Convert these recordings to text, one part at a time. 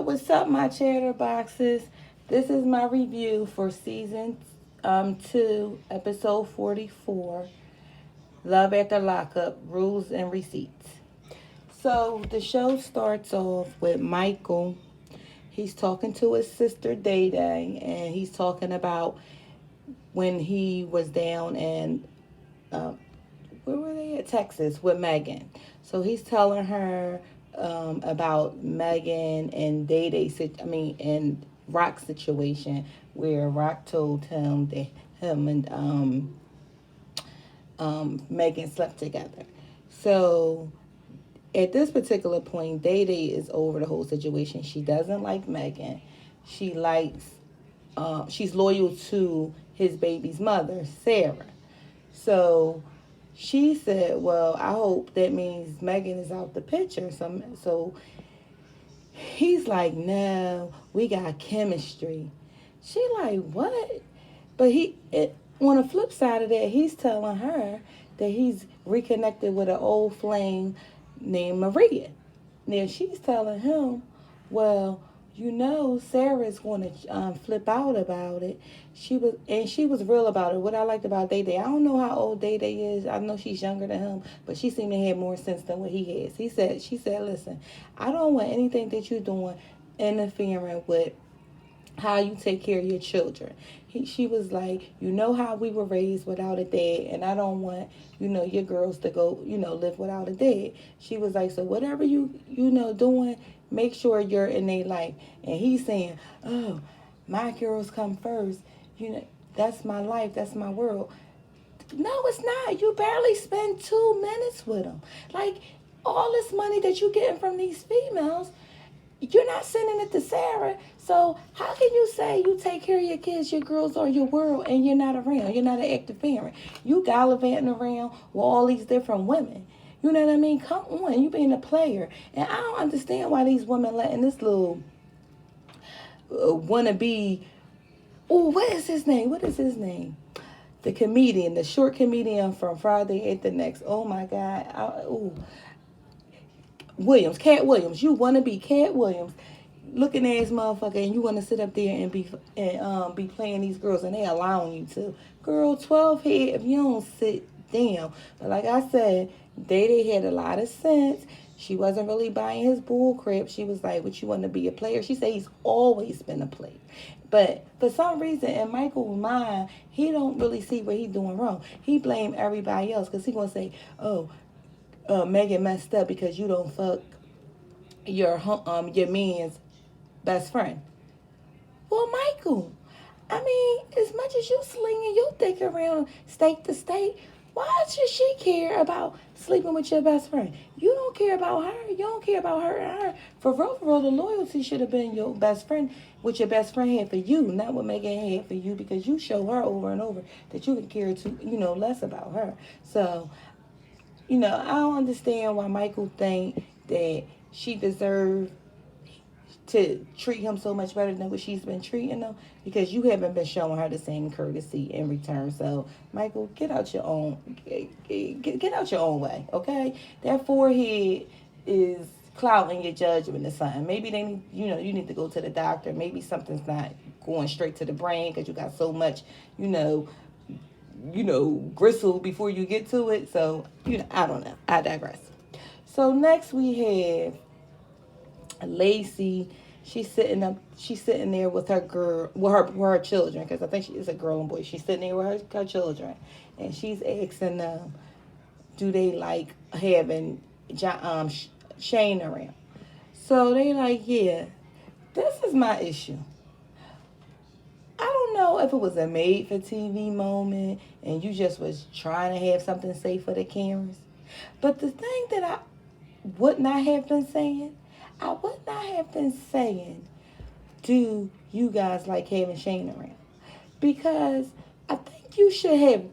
What's up, my chatterboxes? This is my review for season 2, episode 44, Love After Lockup, Rules and Receipts. So the show starts off with Michael. He's talking to his sister Day Day, and he's talking about when he was down in uh, where were they at? Texas with Megan. So he's telling her about Megan and Day Day. And Rock's situation where Rock told him that him and Megan slept together. So at this particular point, Day Day is over the whole situation. She doesn't like Megan. She likes. She's loyal to his baby's mother, Sarah. So she said, "Well, I hope that means Megan is out the picture." So he's like, "No, we got chemistry." She like, "What?" But on the flip side of that, he's telling her that he's reconnected with an old flame named Maria. Now she's telling him, "Well, Sarah's going to flip out about it." She was real about it. What I liked about Day Day, I don't know how old Day Day is. I know she's younger than him, but she seemed to have more sense than what he has. She said, "Listen, I don't want anything that you're doing interfering with how you take care of your children." She was like, "You know how we were raised without a dad, and I don't want, your girls to go, live without a dad." She was like, "So whatever doing, make sure you're in their life." And he's saying, "Oh, my girls come first. That's my life. That's my world." No, it's not. You barely spend 2 minutes with them. Like, all this money that you're getting from these females, you're not sending it to Sarah. So how can you say you take care of your kids, your girls, or your world, and you're not around? You're not an active parent. You gallivanting around with all these different women. You know what I mean? Come on, you being a player. And I don't understand why these women letting this little wannabe. Oh, what is his name? What is his name? The comedian, the short comedian from Friday at the Next. Oh my God. Williams, Cat Williams. You want to be Cat Williams, looking ass motherfucker, and you want to sit up there and be playing these girls, and they allowing you to. Girl, 12 head if you don't sit down. But like I said, Day had a lot of sense. She wasn't really buying his bull crap. She was like, "What, you want to be a player?" She said he's always been a player. But for some reason, in Michael's mind, he don't really see what he's doing wrong. He blame everybody else because he gonna say, "Oh, Megan messed up because you don't fuck your man's best friend." Well, Michael, I mean, as much as you slinging your dick around state to state, why should she care about sleeping with your best friend? You don't care about her. You don't care about her and her. For real, the loyalty should have been your best friend, what your best friend had for you, not what Megan had for you, because you show her over and over that you can care less about her. So I don't understand why Michael think that she deserved to treat him so much better than what she's been treating him, because you haven't been showing her the same courtesy in return. So Michael, get out your own get out your own way, okay? That forehead is clouding your judgment or something. Maybe they need you need to go to the doctor. Maybe something's not going straight to the brain because you got so much gristle before you get to it. So I don't know. I digress. So next we have Lacey. She's sitting there with her girl, with her children, because I think she is a girl and boy. She's sitting there with her children, and she's asking them, do they like having Shane around? So they like, yeah. This is my issue. I don't know if it was a made for TV moment and you just was trying to have something safe for the cameras. But the thing that I would not have been saying, I would not have been saying, do you guys like having Shane around? Because I think you should have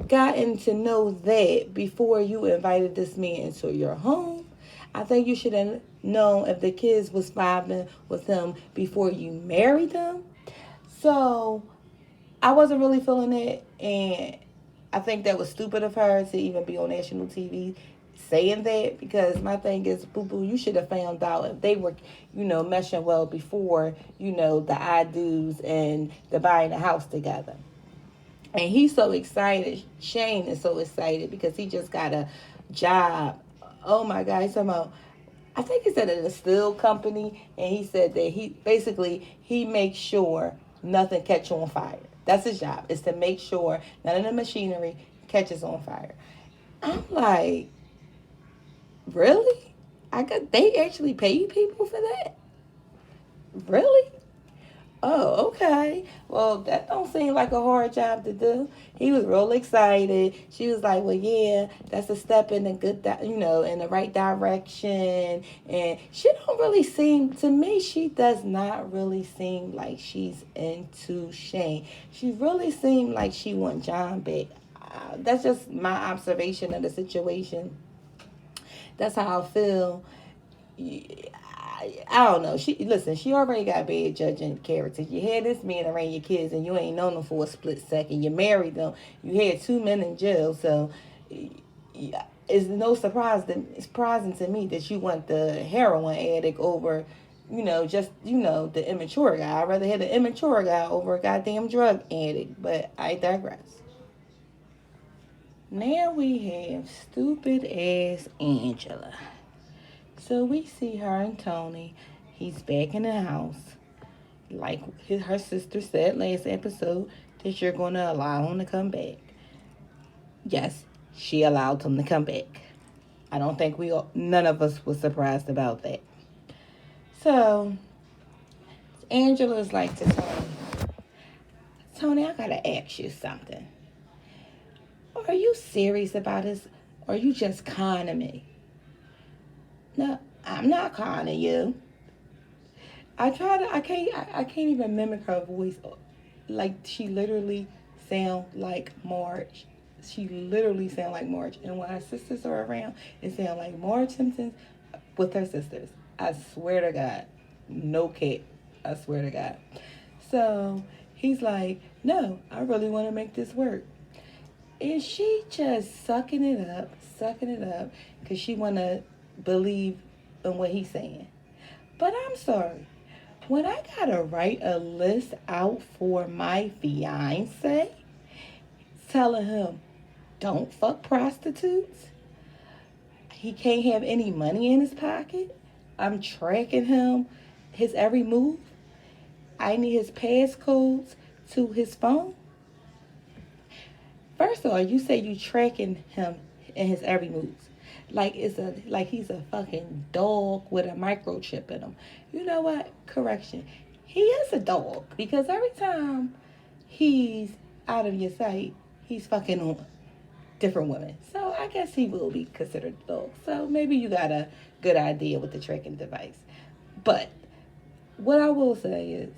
gotten to know that before you invited this man into your home. I think you should have known if the kids was vibing with him before you married them. So I wasn't really feeling it, and I think that was stupid of her to even be on national TV saying that, because my thing is, boo boo, you should have found out if they were, meshing well before, the I do's and the buying a house together. And he's so excited. Shane is so excited because he just got a job. Oh my God, he's talking about, I think he said at a steel company, and he said that he makes sure nothing catch on fire. That's his job, is to make sure none of the machinery catches on fire. I'm like, really? They actually pay people for that? Really? Oh, okay. Well, that don't seem like a hard job to do. He was real excited. She was like, "Well, yeah, that's a step in the in the right direction." And she don't really seem to me. She does not really seem like she's into Shane. She really seemed like she want John back. That's just my observation of the situation. That's how I feel. I don't know. She already got bad judging characters. You had this man around your kids and you ain't known them for a split second. You married them. You had two men in jail. So it's no surprise it's surprising to me that you want the heroin addict over, the immature guy. I'd rather have the immature guy over a goddamn drug addict. But I digress. Now we have stupid ass Angela. So we see her and Tony. He's back in the house. Like her sister said last episode, that you're going to allow him to come back. Yes, she allowed him to come back. I don't think none of us was surprised about that. So Angela's like to Tony, Tony, I got to ask you something. Are you serious about this? Or are you just conning me? No, I'm not conning you. I can't even mimic her voice. Like, she literally sound like Marge. She literally sound like Marge. And when her sisters are around, it sound like Marge Simpson with her sisters. I swear to God. No cap. I swear to God. So he's like, no, I really want to make this work. And she just sucking it up, because she want to believe in what he's saying. But I'm sorry. When I gotta write a list out for my fiance, telling him, don't fuck prostitutes, he can't have any money in his pocket, I'm tracking him, his every move, I need his passcodes to his phone. First of all, you say you tracking him in his every move. Like he's a fucking dog with a microchip in him. You know what? Correction. He is a dog, because every time he's out of your sight, he's fucking on different women. So I guess he will be considered a dog. So maybe you got a good idea with the tracking device. But what I will say is,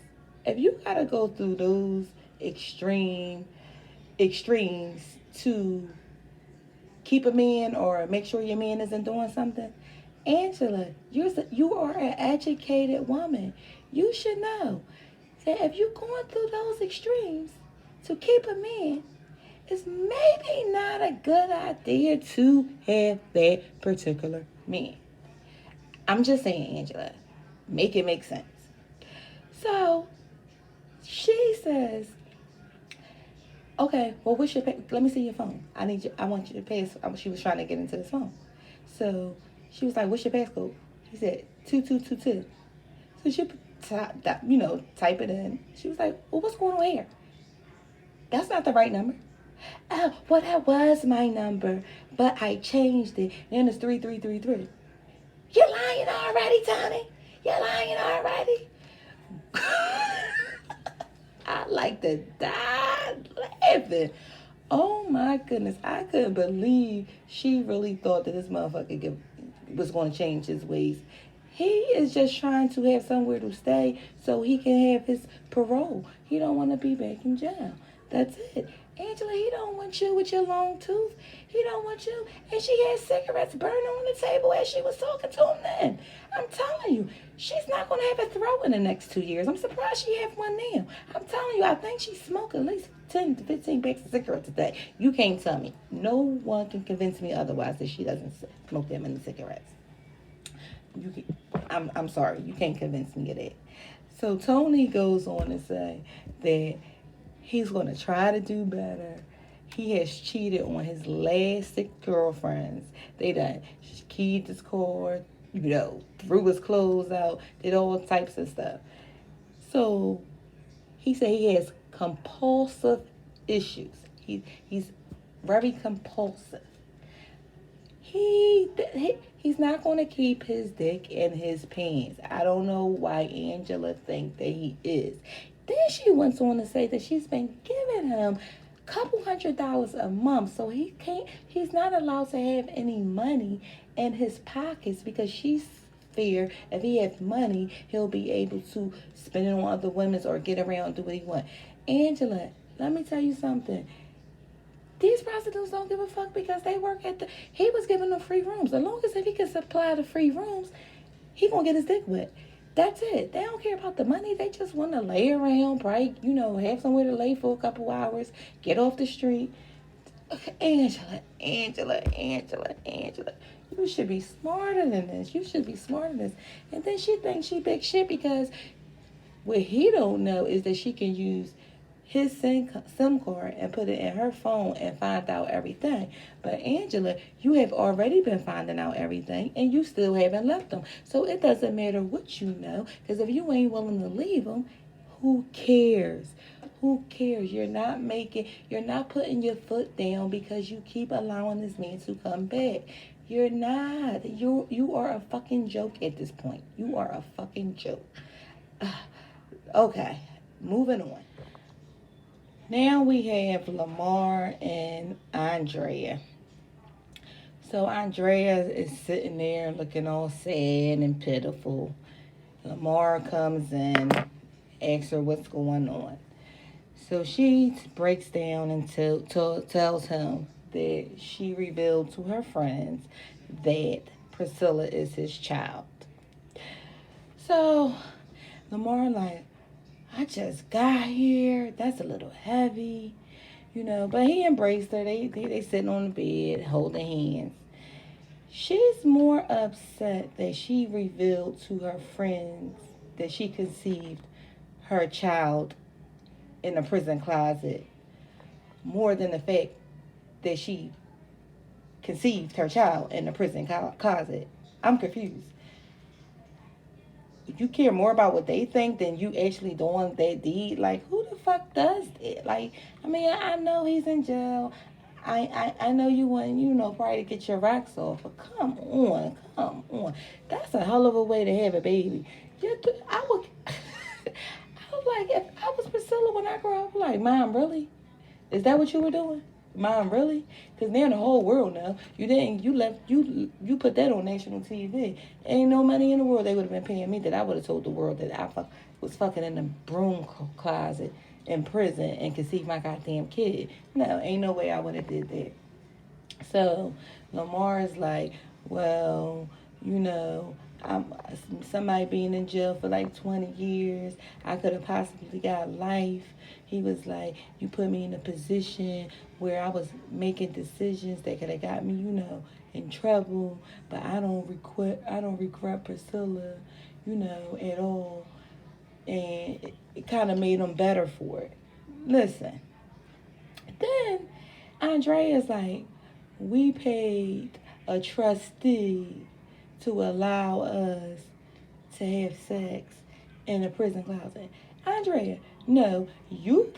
if you gotta go through those extremes to keep a man or make sure your man isn't doing something, Angela, you are an educated woman. You should know that if you're going through those extremes to keep a man, it's maybe not a good idea to have that particular man. I'm just saying, Angela, make it make sense. So she says, okay, well, let me see your phone. I want you to pass. She was trying to get into his phone. So she was like, what's your passcode? He said, 2222. So she type it in. She was like, well, what's going on here? That's not the right number. Oh, well, that was my number, but I changed it. And it's 3333. You're lying already, Tony. You're lying already. I like to die laughing. Oh my goodness. I couldn't believe she really thought that this motherfucker was going to change his ways. He is just trying to have somewhere to stay so he can have his parole. He don't want to be back in jail. That's it. Angela, he don't want you with your long tooth. He don't want you. And she had cigarettes burning on the table as she was talking to him then. I'm telling you, she's not going to have a throat in the next 2 years. I'm surprised she have one now. I'm telling you, I think she smoked at least 10 to 15 packs of cigarettes a day. You can't tell me. No one can convince me otherwise that she doesn't smoke that many cigarettes. You can, I'm sorry. You can't convince me of that. So Tony goes on to say that he's going to try to do better. He has cheated on his last 6 girlfriends. They done keyed his car, threw his clothes out, did all types of stuff. So he said he has compulsive issues. He's very compulsive. He's not going to keep his dick in his pants. I don't know why Angela thinks that he is. Then she went on to say that she's been giving him a couple $100 a month, so he's not allowed to have any money in his pockets because she's fear if he has money he'll be able to spend it on other women or get around and do what he wants. Angela, let me tell you something. These prostitutes don't give a fuck because they work he was giving them free rooms. As long as if he can supply the free rooms, he gonna get his dick wet. That's it. They don't care about the money. They just want to lay around, probably, have somewhere to lay for a couple hours, get off the street. Angela, Angela, Angela, Angela. You should be smarter than this. You should be smarter than this. And then she thinks she big shit because what he don't know is that she can use his SIM card and put it in her phone and find out everything. But Angela, you have already been finding out everything and you still haven't left them. So it doesn't matter what you know, because if you ain't willing to leave them, who cares? Who cares? You're not putting your foot down because you keep allowing this man to come back. You're not. You are a fucking joke at this point. You are a fucking joke. Okay, moving on. Now we have Lamar and Andrea. So Andrea is sitting there looking all sad and pitiful. Lamar comes in, asks her what's going on. So she breaks down and tells him that she revealed to her friends that Priscilla is his child. So Lamar like, I just got here. That's a little heavy, But he embraced her. They sitting on the bed holding hands. She's more upset that she revealed to her friends that she conceived her child in a prison closet more than the fact that she conceived her child in a prison closet. I'm confused. You care more about what they think than you actually doing that deed. Like, who the fuck does that? Like, I know he's in jail. I know you want, probably to get your rocks off. But come on. That's a hell of a way to have a baby. I would, I was like, if I was Priscilla when I grew up, I'm like, Mom, really? Is that what you were doing? Mom, really? Because they're in the whole world now. You put that on national TV. Ain't no money in the world they would have been paying me that I would have told the world that I was fucking in the broom closet in prison and conceived my goddamn kid. No, ain't no way I would have did that. So Lamar is like, well, I'm somebody being in jail for like 20 years. I could have possibly got life. He was like, you put me in a position where I was making decisions that could have got me, in trouble. But I don't regret Priscilla, at all. And it kind of made him better for it. Listen. Then Andrea's like, we paid a trustee to allow us to have sex in a prison closet. Andrea, no, you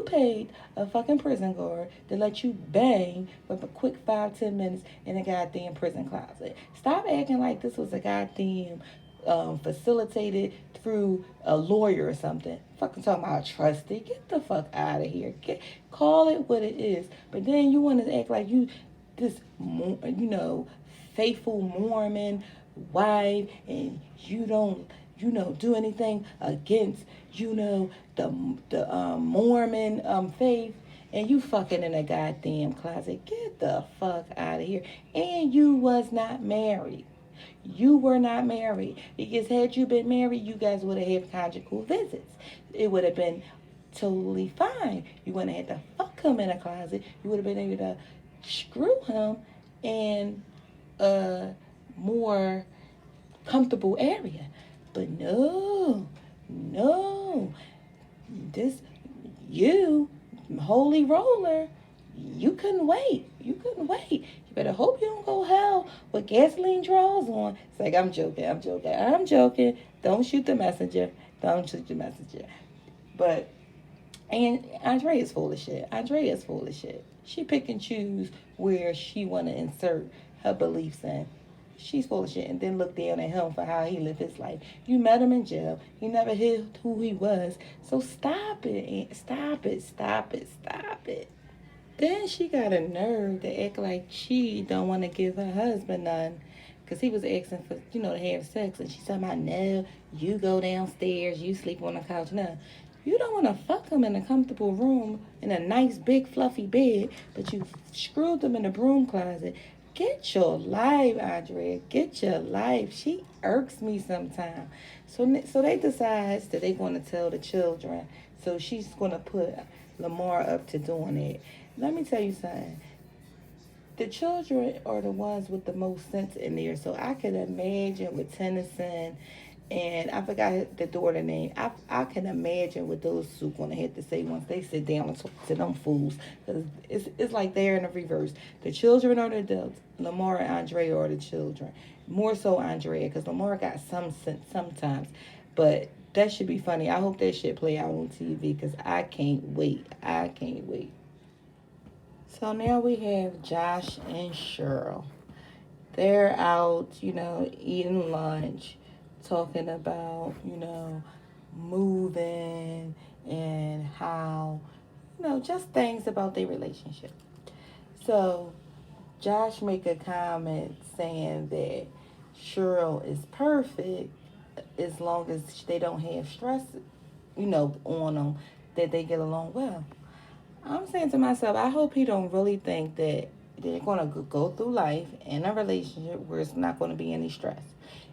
paid a fucking prison guard to let you bang for a quick 5-10 minutes in a goddamn prison closet. Stop acting like this was a goddamn facilitated through a lawyer or something. Fucking talking about a trustee. Get the fuck out of here. Call it what it is. But then you want to act like you this, faithful Mormon wife, and you don't, do anything against, the Mormon faith, and you fucking in a goddamn closet. Get the fuck out of here. And you was not married. You were not married. Because had you been married, you guys would have had conjugal visits. It would have been totally fine. You wouldn't have had to fuck him in a closet. You would have been able to screw him in a more comfortable area. But no, no. This, you, holy roller, you couldn't wait. You couldn't wait. You better hope you don't go hell with gasoline draws on. It's like, I'm joking, I'm joking, I'm joking. Don't shoot the messenger. Don't shoot the messenger. But, and Andrea is full of shit. Andrea is full of shit. She pick and choose where she want to insert her beliefs in. She's full of shit, and then look down at him for how he lived his life. You met him in jail. He never hid who he was. So stop it. Stop it. Stop it. Stop it. Then she got a nerve to act like she don't want to give her husband none. Because he was asking for, to have sex. And she said, no, you go downstairs. You sleep on the couch. No. You don't want to fuck him in a comfortable room in a nice, big, fluffy bed. But you screwed them in the broom closet. Get your life, Andrea. Get your life. She irks me sometimes. So they decide that they're going to tell the children. So she's going to put Lamar up to doing it. Let me tell you something. The children are the ones with the most sense in there. So I can imagine with Tennyson and I forgot the daughter name. I can imagine what those two going to have to say once they sit down and talk to them fools. Because it's like they're in the reverse. The children are the adults. Lamar and Andrea are the children. More so Andrea, because Lamar got some sense sometimes. But that should be funny. I hope that shit play out on TV because I can't wait. I can't wait. So now we have Josh and Cheryl. They're out, eating lunch, talking about, moving and how, just things about their relationship. So Josh make a comment saying that Cheryl is perfect as long as they don't have stress, on them, that they get along well. I'm saying to myself, I hope he don't really think that they're going to go through life in a relationship where it's not going to be any stress.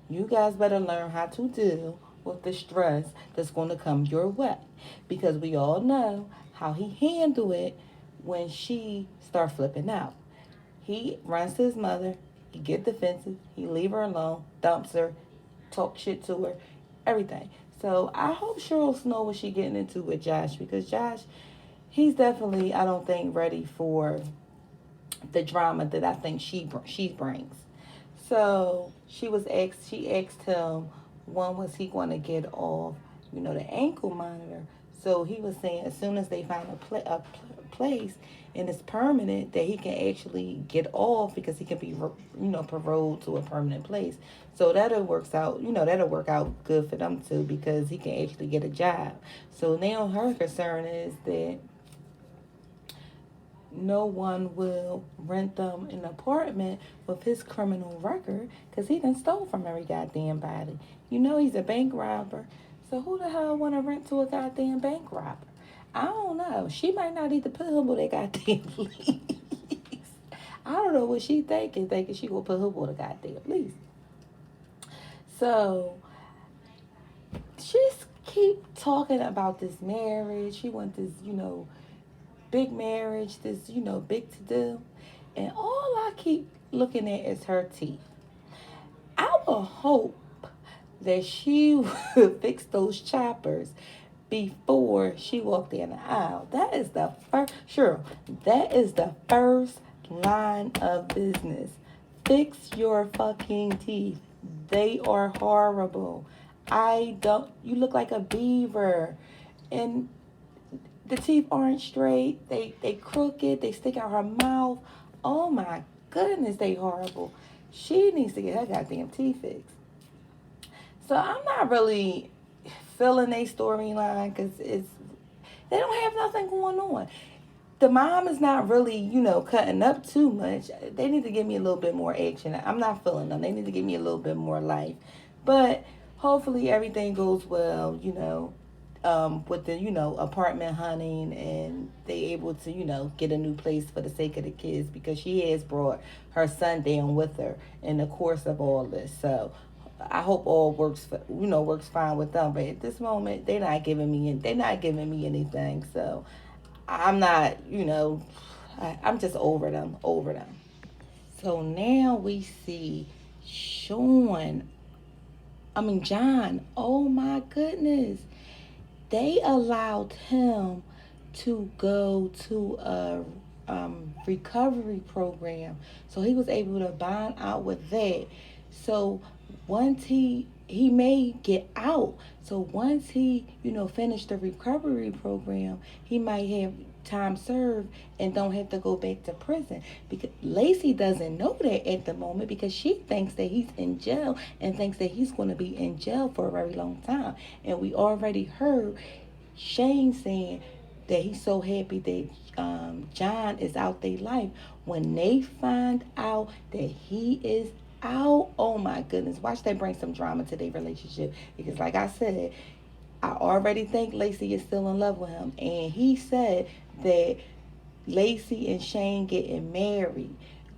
You guys better learn how to deal with the stress that's going to come your way. Because we all know how he handled it when she start flipping out. He runs to his mother. He get defensive. He leave her alone, dumps her, talk shit to her, everything. So I hope Cheryl knows what she getting into with Josh. Because Josh, he's definitely, I don't think, ready for the drama that I think she brings. So she asked him when was he going to get off, the ankle monitor. So he was saying as soon as they find a place and it's permanent that he can actually get off because he can be, paroled to a permanent place. So that'll work out good for them too because he can actually get a job. So now her concern is that no one will rent them an apartment with his criminal record because he done stole from every goddamn body. He's a bank robber. So who the hell want to rent to a goddamn bank robber? I don't know. She might not need to put him with a goddamn lease. I don't know what she thinking she gonna put him with a goddamn lease. So she's keep talking about this marriage. She wants this, big marriage, this, big to do. And all I keep looking at is her teeth. I will hope that she will fix those choppers before she walked down the aisle. That is the first line of business. Fix your fucking teeth. They are horrible. You look like a beaver. And the teeth aren't straight. They crooked. They stick out her mouth. Oh my goodness, they horrible. She needs to get her goddamn teeth fixed. So I'm not really feeling their storyline because they don't have nothing going on. The mom is not really, cutting up too much. They need to give me a little bit more action. I'm not feeling them. They need to give me a little bit more life. But hopefully everything goes well, with the, apartment hunting, and they able to, get a new place for the sake of the kids, because she has brought her son down with her in the course of all this. So I hope all works fine with them. But at this moment, they're not giving me anything. So I'm not, I'm just over them. So now we see Sean, John. Oh my goodness. They allowed him to go to a recovery program. So he was able to bond out with that. So once he may get out. So once he, finished the recovery program, he might have time served and don't have to go back to prison. Because Lacey doesn't know that at the moment, because she thinks that he's in jail and thinks that he's going to be in jail for a very long time. And we already heard Shane saying that he's so happy that John is out their life. When they find out that he is out, oh my goodness, watch that bring some drama to their relationship. Because like I said, I already think Lacey is still in love with him. And he said that Lacey and Shane getting married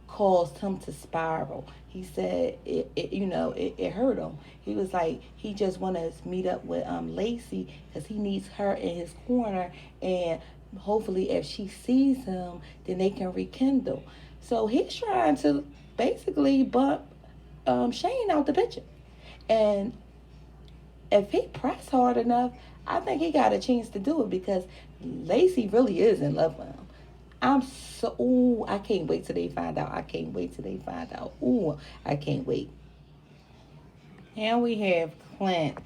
caused him to spiral. He said it hurt him. He was like, he just want to meet up with Lacey because he needs her in his corner, and hopefully if she sees him, then they can rekindle. So he's trying to basically bump Shane out the picture. And if he pressed hard enough, I think he got a chance to do it, because Lacey really is in love with him. I can't wait till they find out. I can't wait till they find out. Ooh, I can't wait. Now we have Clint.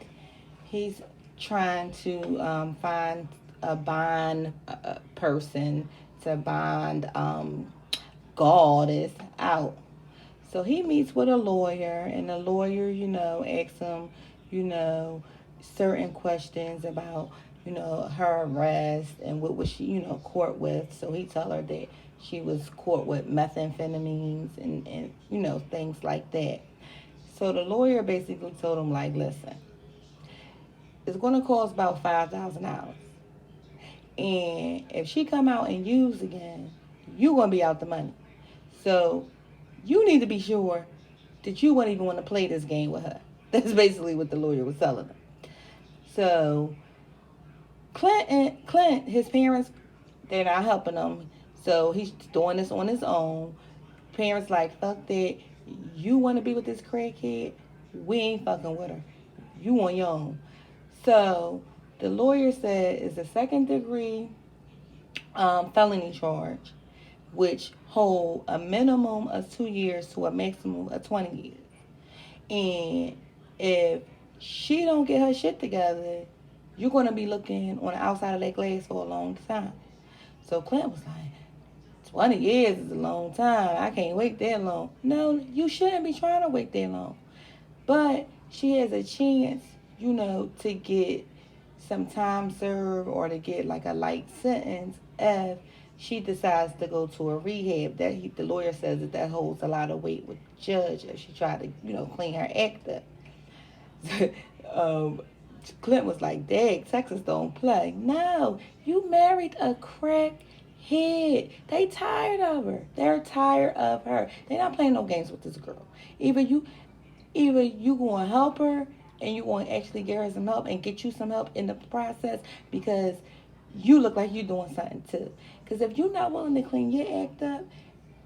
He's trying to find a bond person to bond Goddess out. So he meets with a lawyer, and the lawyer, asks him, you know, certain questions about, her arrest and what was she, caught with. So he told her that she was caught with methamphetamines and things like that. So the lawyer basically told him, like, listen, it's going to cost about $5,000. And if she come out and use again, you going to be out the money. So you need to be sure that you wouldn't even want to play this game with her. That's basically what the lawyer was telling him. So Clint, his parents, they're not helping him. So he's doing this on his own. Parents like, fuck that. You want to be with this crackhead? We ain't fucking with her. You on your own. So the lawyer said it's a second degree felony charge, which hold a minimum of 2 years to a maximum of 20 years. And if she don't get her shit together, you're going to be looking on the outside of that glass for a long time. So Clint was like, 20 years is a long time. I can't wait that long. No, you shouldn't be trying to wait that long. But she has a chance, to get some time served or to get like a light sentence if she decides to go to a rehab. The lawyer says that holds a lot of weight with the judge if she tried to, clean her act up. Clint was like, Dad, Texas don't play. No, you married a crack head. They tired of her. They're tired of her. They're not playing no games with this girl. Either you going to help her and you going to actually get her some help and get you some help in the process, because you look like you're doing something too. Because if you're not willing to clean your act up,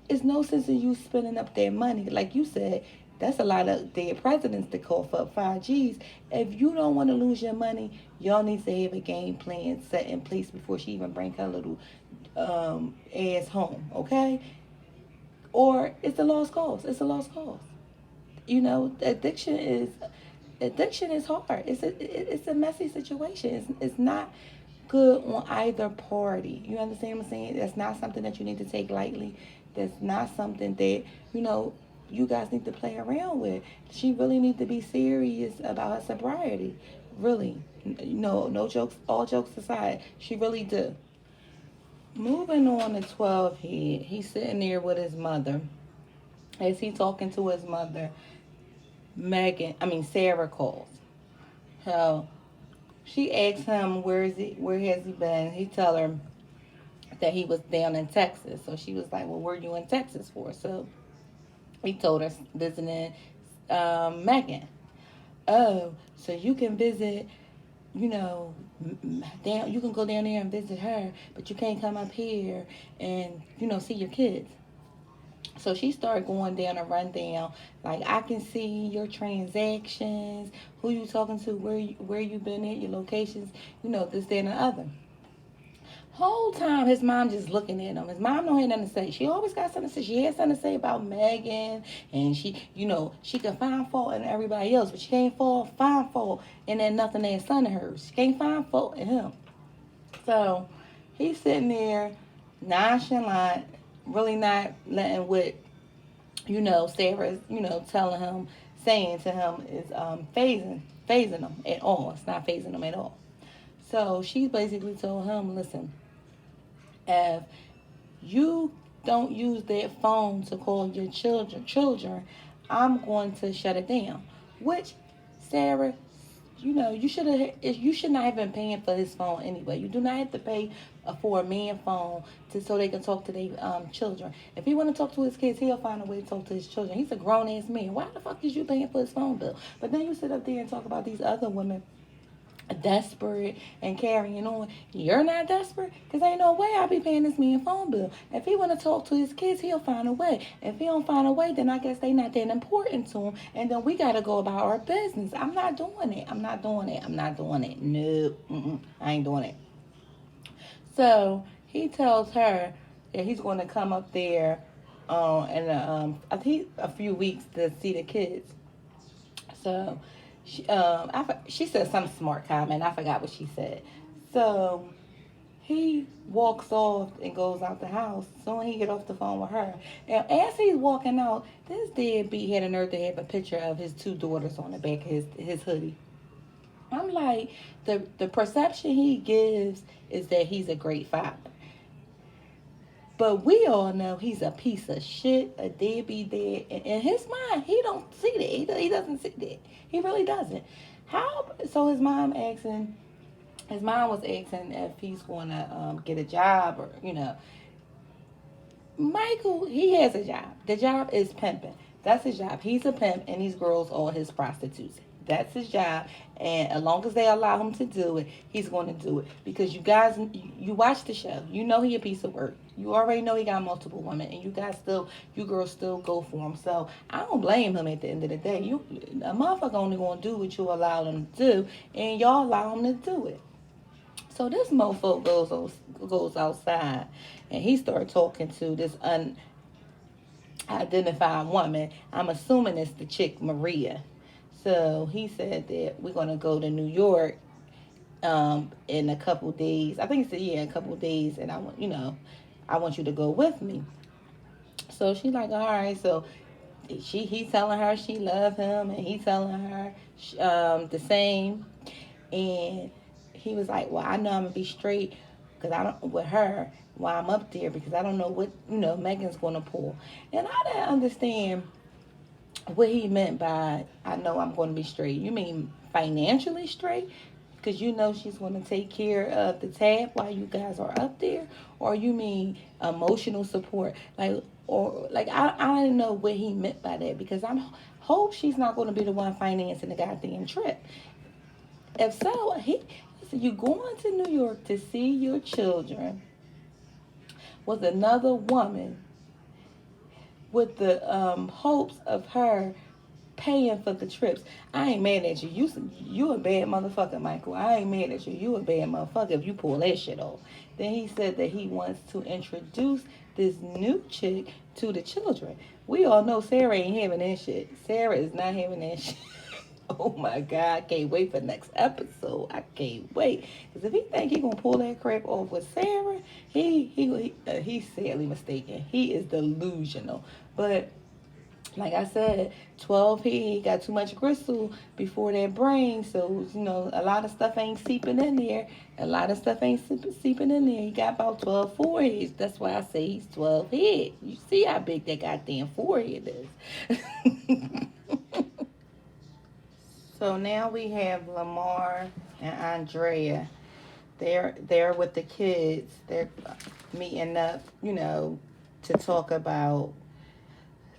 it's no sense in you spending up that money. Like you said, that's a lot of dead presidents to call for 5Gs. If you don't want to lose your money, y'all need to have a game plan set in place before she even bring her little ass home, okay? Or it's a lost cause. It's a lost cause. Addiction is hard. It's a messy situation. It's not good on either party. You understand what I'm saying? That's not something that you need to take lightly. That's not something that, you guys need to play around with. She really need to be serious about her sobriety. Really. No jokes, all jokes aside. She really do. Moving on to 12 here. He's sitting there with his mother. As he's talking to his mother, Sarah calls. So She asked him where has he been. He tell her that he was down in Texas. So she was like, well, where are you in Texas for? So he told her visiting Megan. Oh, so you can visit, you know, down. You can go down there and visit her, but you can't come up here and see your kids. So she started going down a rundown. Like, I can see your transactions, who you talking to, where you been at, your locations, this, that, and the other. Whole time his mom just looking at him. His mom don't have nothing to say. She always got something to say. She had something to say about Megan, and she can find fault in everybody else, but she can't find fault in that nothing that son of hers. She can't find fault in him. So he's sitting there nonchalant, really not letting what Sarah's telling him, saying to him is phasing him at all. It's not phasing him at all. So she basically told him, listen, if you don't use that phone to call your children, I'm going to shut it down. Which, Sarah, you should not have been paying for his phone anyway. You do not have to pay for a man phone so they can talk to their children. If he want to talk to his kids, he'll find a way to talk to his children. He's a grown ass man. Why the fuck is you paying for his phone bill? But then you sit up there and talk about these other women desperate and carrying on. You're not desperate, because ain't no way I'll be paying this man phone bill. If he want to talk to his kids, he'll find a way. If he don't find a way, then I guess they not that important to him, and then we got to go about our business. I'm not doing it. I'm not doing it. I'm not doing it. No, I ain't doing it. So he tells her that he's going to come up there in I think a few weeks to see the kids. So she said some smart comment. I forgot what she said. So he walks off and goes out the house. So when he get off the phone with her, and as he's walking out, this deadbeat had a nerve to have a picture of his two daughters on the back of his hoodie. I'm like, the perception he gives is that he's a great father. But we all know he's a piece of shit, a deadbeat dad. And in his mind, he don't see that. He doesn't see that. He really doesn't. How? So his mom was asking if he's going to get a job or, Michael, he has a job. The job is pimping. That's his job. He's a pimp, and these girls are his prostitutes. That's his job, and as long as they allow him to do it, he's going to do it. Because you guys, you watch the show, you know he a piece of work. You already know he got multiple women, and you girls still go for him. So I don't blame him at the end of the day. A motherfucker only going to do what you allow them to do, and y'all allow him to do it. So this mofo goes outside, and he started talking to this unidentified woman. I'm assuming it's the chick Maria. So he said that we're gonna go to New York in a couple days. I think he said a couple days, and I want you to go with me. So she's like, all right. So he's telling her she love him, and he's telling her the same. And he was like, well, I know I'm gonna be straight because I don't with her while I'm up there, because I don't know what Megan's gonna pull. And I didn't understand what he meant by I know I'm going to be straight. You mean financially straight? Because she's going to take care of the tab while you guys are up there? Or you mean emotional support? I didn't know what he meant by that, because I hope she's not going to be the one financing the goddamn trip. If so, you going to New York to see your children with another woman with the hopes of her paying for the trips. I ain't mad at you. You a bad motherfucker, Michael. I ain't mad at you. You a bad motherfucker if you pull that shit off. Then he said that he wants to introduce this new chick to the children. We all know Sarah ain't having that shit. Sarah is not having that shit. Oh my God, I can't wait for the next episode. I can't wait. Because if he think he gonna pull that crap off with Sarah, he's sadly mistaken. He is delusional. But like I said, 12 he got too much gristle before that brain. So, a lot of stuff ain't seeping in there. A lot of stuff ain't seeping in there. He got about 12 foreheads. That's why I say he's 12 head. You see how big that goddamn forehead is. So now we have Lamar and Andrea. They're with the kids. They're meeting up, to talk about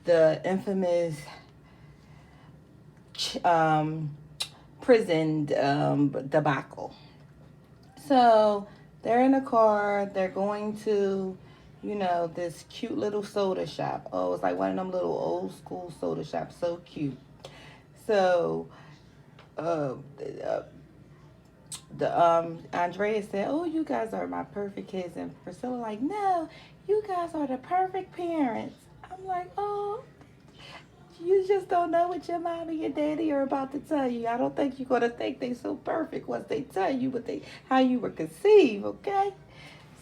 the infamous um, prison debacle. So they're in a car. They're going to, this cute little soda shop. Oh, it's like one of them little old school soda shops. So cute. So uh, uh, the Andrea said, "Oh, you guys are my perfect kids," and Priscilla like, "No, you guys are the perfect parents." I'm like, "Oh, you just don't know what your mommy and daddy are about to tell you. I don't think you're gonna think they so perfect once they tell you how you were conceived, okay?"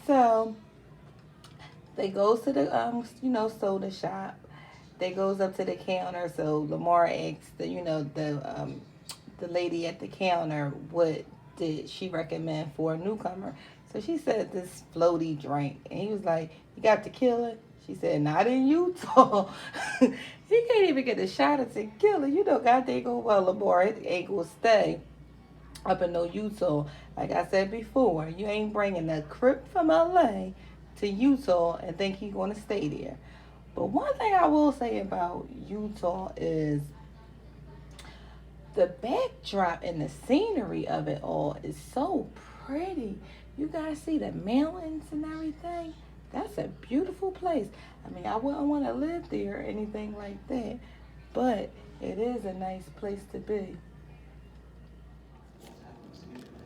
So they goes to the soda shop. They goes up to the counter. So Lamar asks the lady at the counter what did she recommend for a newcomer. So she said this floaty drink, and he was like, "You got tequila?" She said, "Not in Utah." He can't even get a shot of tequila. God dang well Lamar ain't gonna stay up in no Utah. Like I said before, you ain't bringing a crip from LA to Utah and think he's gonna stay there. But one thing I will say about Utah is the backdrop and the scenery of it all is so pretty. You guys see the mountains and everything? That's a beautiful place. I mean, I wouldn't want to live there or anything like that, but it is a nice place to be.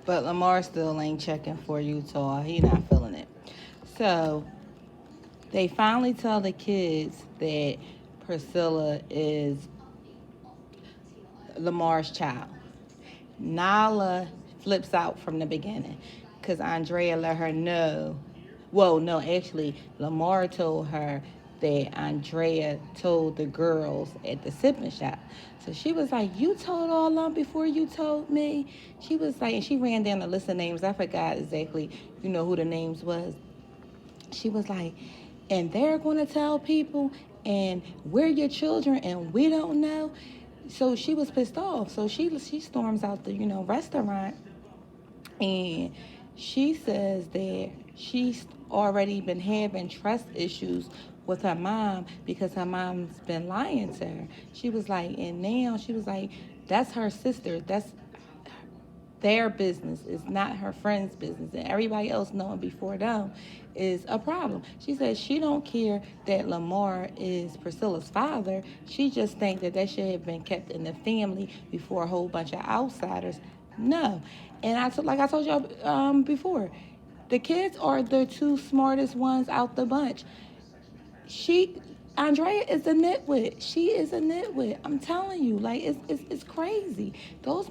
But Lamar still ain't checking for Utah. He not feeling it. So they finally tell the kids that Priscilla is Lamar's child. Nala flips out from the beginning because Andrea let her know. Well, no, actually, Lamar told her that Andrea told the girls at the sipping shop. So she was like, "You told all along before you told me." She was like, and she ran down the list of names. I forgot exactly, who the names was. She was like, "And they're going to tell people, and we're your children, and we don't know." So she was pissed off. So she storms out the restaurant, and she says that she's already been having trust issues with her mom because her mom's been lying to her. She was like, and now she was like, that's her sister. That's their business. It's not her friend's business, and everybody else knowing before them is a problem. She said she don't care that Lamar is Priscilla's father. She just thinks that should have been kept in the family before a whole bunch of outsiders. No, and like I told y'all before, the kids are the two smartest ones out the bunch. Andrea is a nitwit. She is a nitwit. I'm telling you, like it's crazy. Those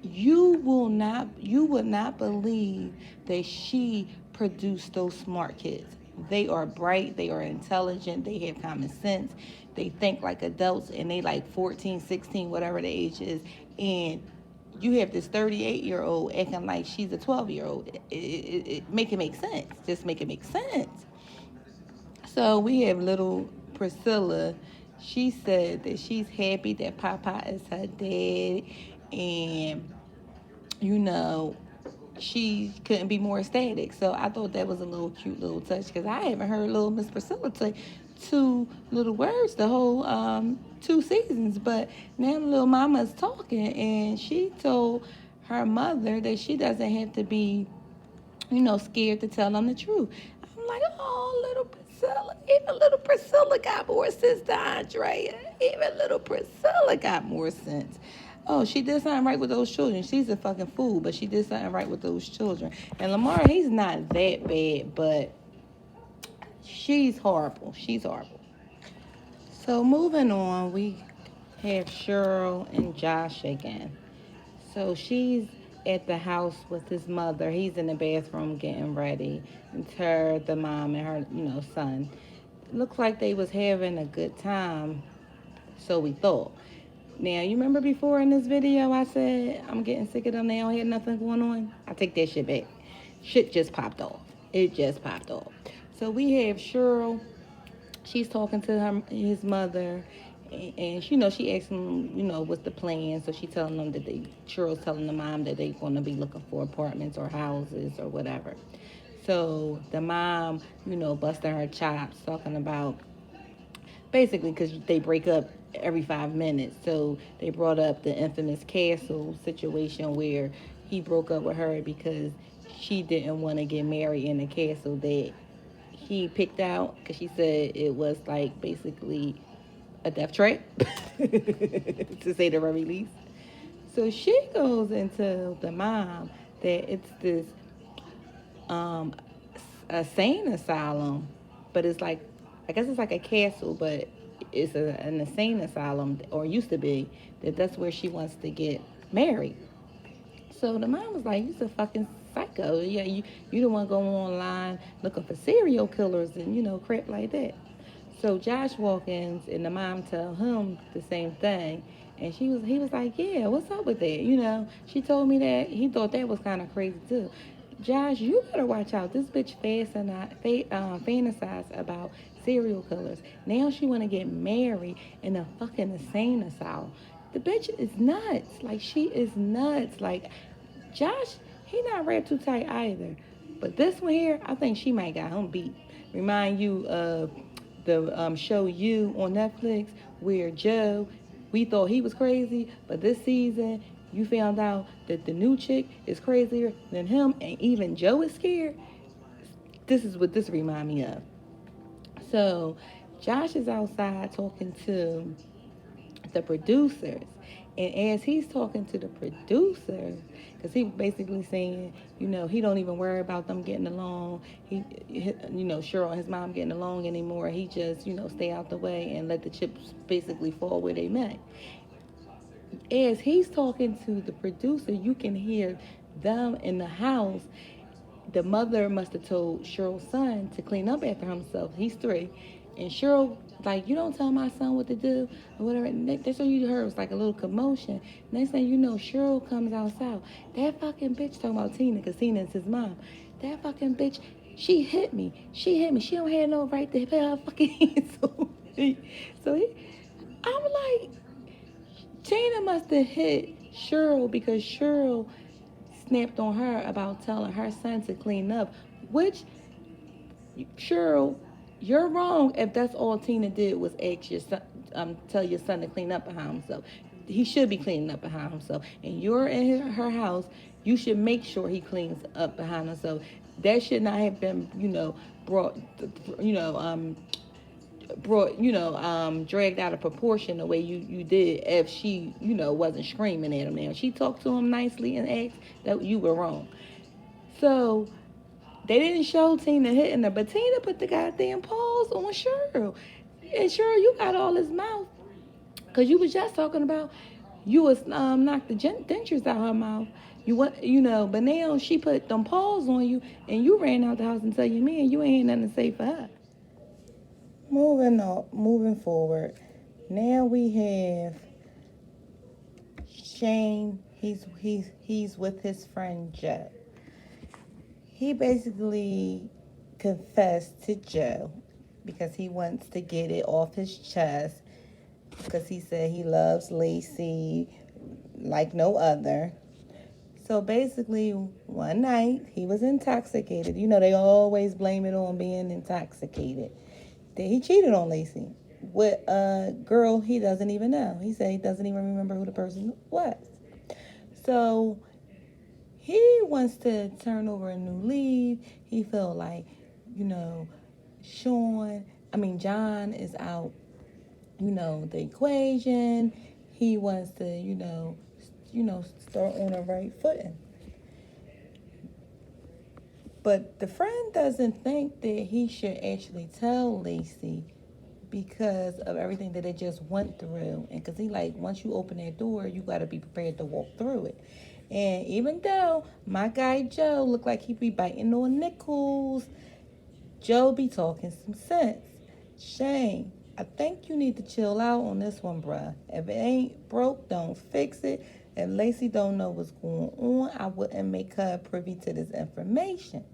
you would not believe that she produced those smart kids. They are bright, they are intelligent, they have common sense, they think like adults, and they like 14, 16, whatever the age is. And you have this 38-year-old acting like she's a 12-year-old. It make it make sense. Just make it make sense. So we have little Priscilla. She said that she's happy that Papa is her dad, and you know, she couldn't be more ecstatic. So I thought that was a little cute little touch because I haven't heard little Miss Priscilla say two little words the whole 2 seasons. But now little mama's talking, and she told her mother that she doesn't have to be, scared to tell them the truth. I'm like, oh, little Priscilla. Even little Priscilla got more sense than Andrea. Even little Priscilla got more sense. Oh, she did something right with those children. She's a fucking fool, but she did something right with those children. And Lamar, he's not that bad, but she's horrible. She's horrible. So moving on, we have Cheryl and Josh again. So she's at the house with his mother. He's in the bathroom getting ready. It's her, the mom, and her, son. Looks like they was having a good time, so we thought. Now, you remember before in this video I said I'm getting sick of them, they don't have nothing going on? I take that shit back. Shit just popped off. It just popped off. So we have Cheryl. She's talking to his mother, And she asked him, what's the plan. So she telling them that Cheryl's telling the mom that they're going to be looking for apartments or houses or whatever. So the mom, busting her chops, talking about basically because they break up every 5 minutes. So they brought up the infamous Castle situation where he broke up with her because she didn't want to get married in the castle that he picked out, because she said it was like basically a death trap, to say the very least. So she goes into the mom that it's this um, a sane asylum, but it's like, I guess it's like a castle, but it's an insane asylum, or used to be, that's where she wants to get married. So the mom was like, "You's a fucking psycho. Yeah, you don't want to go online looking for serial killers and crap like that." So Josh Walkins and the mom tell him the same thing, and he was like, "Yeah, what's up with that?" She told me that. He thought that was kind of crazy too. Josh, you better watch out. This bitch fantasize about serial killers. Now she want to get married in a fucking insane asylum. The bitch is nuts. Like, she is nuts. Like, Josh, he not wrapped too tight either. But this one here, I think she might got him beat. Remind you of the show You on Netflix, where Joe, we thought he was crazy, but this season you found out that the new chick is crazier than him, and even Joe is scared. This is what this remind me of. So Josh is outside talking to the producers. And as he's talking to the producers, because he basically saying, he don't even worry about them getting along. Cheryl and his mom getting along anymore. He just, stay out the way and let the chips basically fall where they met. As he's talking to the producer, you can hear them in the house. The mother must have told Cheryl's son to clean up after himself. He's 3. And Cheryl, like, "You don't tell my son what to do," or whatever. That's what you heard. It was like a little commotion. Next thing you know, Cheryl comes outside. That fucking bitch, talking about Tina, because Tina is his mom. That fucking bitch, she hit me. She hit me. She don't have no right to hit her fucking hands. I'm like, Tina must have hit Cheryl because Cheryl snapped on her about telling her son to clean up, which, Cheryl, you're wrong if that's all Tina did was ask your son, tell your son to clean up behind himself. He should be cleaning up behind himself. And you're in her house, you should make sure he cleans up behind himself. That should not have been, brought, dragged out of proportion the way you did if she, wasn't screaming at him. Now, she talked to him nicely and asked that you were wrong. So they didn't show Tina hitting her, but Tina put the goddamn paws on Cheryl. And Cheryl, you got all his mouth. Because you was just talking about you was knocked the dentures out her mouth. But now she put them paws on you, and you ran out the house and tell your man you ain't had nothing to say for her. Moving forward. Now we have Shane. He's with his friend Joe. He basically confessed to Joe because he wants to get it off his chest, because he said he loves Lacey like no other. So basically, one night he was intoxicated. They always blame it on being intoxicated. That he cheated on Lacey with a girl he doesn't even know. He said he doesn't even remember who the person was. So he wants to turn over a new leaf. He felt like, John is out, the equation. He wants to, start on a right footing. But the friend doesn't think that he should actually tell Lacey because of everything that they just went through. And because he like, once you open that door, you got to be prepared to walk through it. And even though my guy Joe looked like he be biting on nickels, Joe be talking some sense. Shane, I think you need to chill out on this one, bruh. If it ain't broke, don't fix it. If Lacey don't know what's going on, I wouldn't make her privy to this information.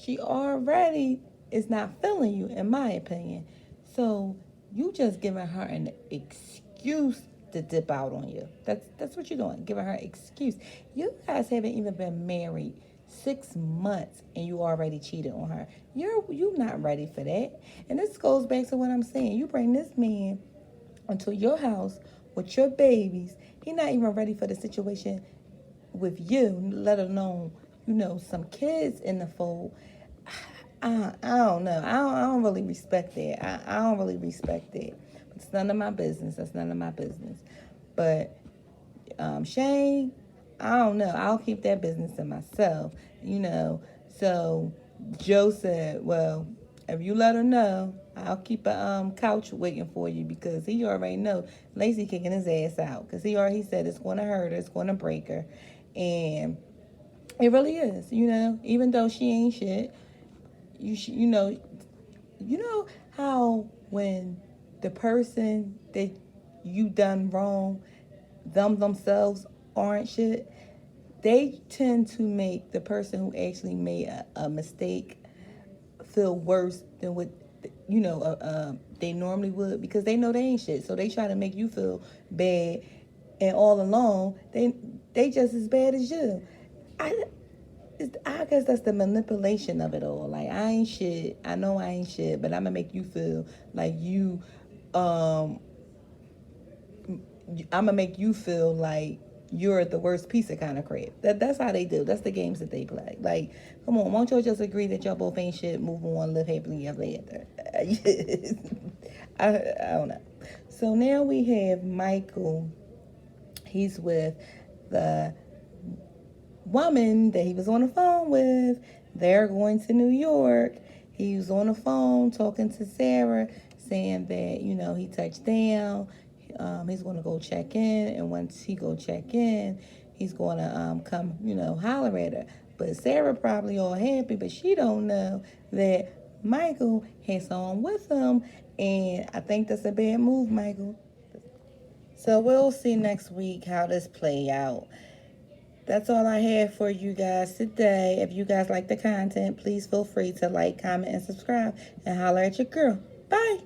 She already is not feeling you, in my opinion. So You just giving her an excuse to dip out on you. That's what you're doing, giving her an excuse. You guys haven't even been married 6 months and you already cheated on her. You not ready for that. And this goes back to what I'm saying. You bring this man into your house with your babies. He not even ready for the situation with you, let alone, some kids in the fold. I don't know. I don't really respect that. I don't really respect that. It's none of my business. That's none of my business. But Shane, I don't know. I'll keep that business to myself. So Joe said, well, if you let her know, I'll keep a couch waiting for you, because he already know Lacey kicking his ass out, because he already said it's going to hurt her, it's going to break her, and it really is. Even though she ain't shit, you know how when the person that you done wrong, themselves aren't shit, they tend to make the person who actually made a mistake feel worse than what they normally would, because they know they ain't shit, so they try to make you feel bad, and all along they just as bad as you. I guess that's the manipulation of it all. Like, I ain't shit. I know I ain't shit, but I'm gonna make you feel like I'm gonna make you feel like you're the worst piece of kind of crap. That's how they do. That's the games that they play. Like, come on, won't y'all just agree that y'all both ain't shit, move on, live happily ever after? I don't know. So now we have Michael. He's with the woman that he was on the phone with. They're going to New York. He was on the phone talking to Sarah, saying that, he touched down. He's going to go check in, and once he go check in, he's going to come, holler at her. But Sarah probably all happy, but she don't know that Michael has someone with him, and I think that's a bad move, Michael. So we'll see next week how this play out. That's all I have for you guys today. If you guys like the content, please feel free to like, comment, and subscribe, and holler at your girl. Bye.